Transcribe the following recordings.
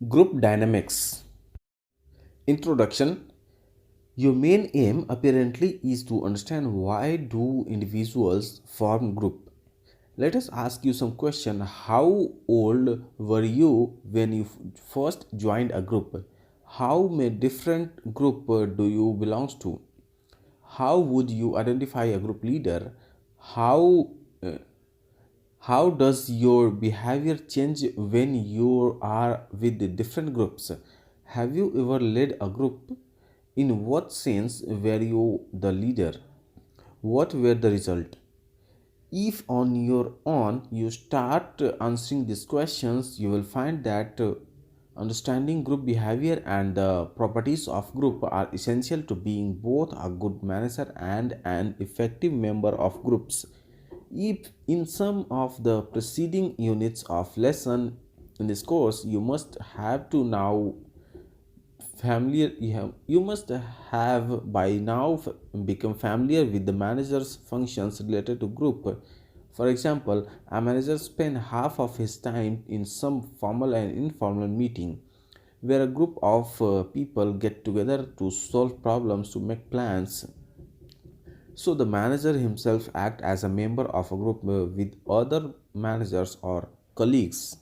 Group dynamics. Introduction. Your main aim apparently is to understand why do individuals form group. Let us ask you some question. How old were you when you first joined a group? How many different group do you belong to? How would you identify a group leader? How uh, how does your behavior change when you are with the different groups? Have you ever led a group? In what sense were you the leader? What were the result? If on your own you start answering these questions, you will find that understanding group behavior and the properties of group are essential to being both a good manager and an effective member of groups. If in some of the preceding units of lesson in this course you must have to now familiar you must have by now become familiar with the manager's functions related to group. For example, a manager spends half of his time in some formal and informal meeting where a group of people get together to solve problems, to make plans. So the manager himself act as a member of a group with other managers or colleagues.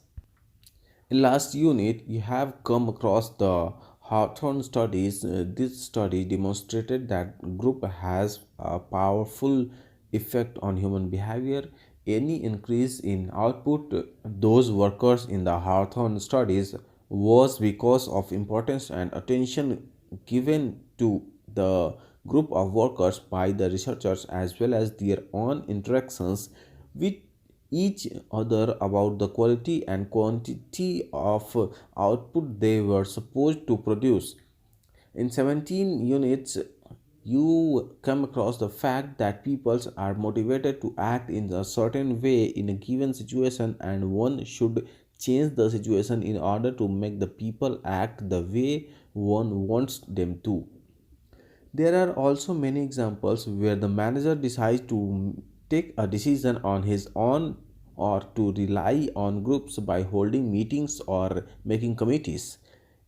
In last unit, you have come across the Hawthorne studies. This study demonstrated that group has a powerful effect on human behavior. Any increase in output, those workers in the Hawthorne studies was because of importance and attention given to the group of workers by the researchers as well as their own interactions with each other about the quality and quantity of output they were supposed to produce. In 17 units, you come across the fact that people are motivated to act in a certain way in a given situation, and one should change the situation in order to make the people act the way one wants them to. There are also many examples where the manager decides to take a decision on his own or to rely on groups by holding meetings or making committees.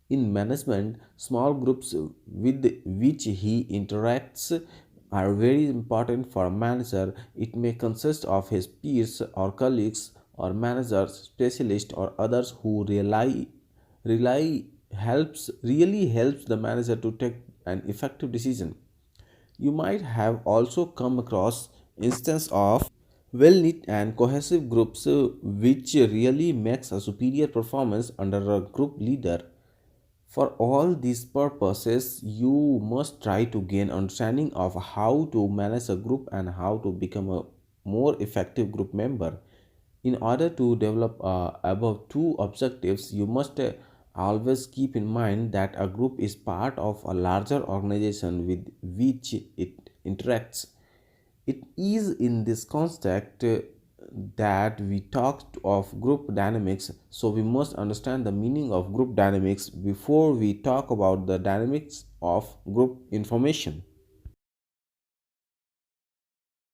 In management, small groups with which he interacts are very important for a manager. It may consist of his peers or colleagues or managers, specialists, or others who rely really helps the manager to take an effective decision. You might have also come across instances of well-knit and cohesive groups which really makes a superior performance under a group leader. For all these purposes, you must try to gain understanding of how to manage a group and how to become a more effective group member. In order to develop above two objectives, you must always keep in mind that a group is part of a larger organization with which it interacts. It is in this context that we talked of group dynamics, so we must understand the meaning of group dynamics before we talk about the dynamics of group information.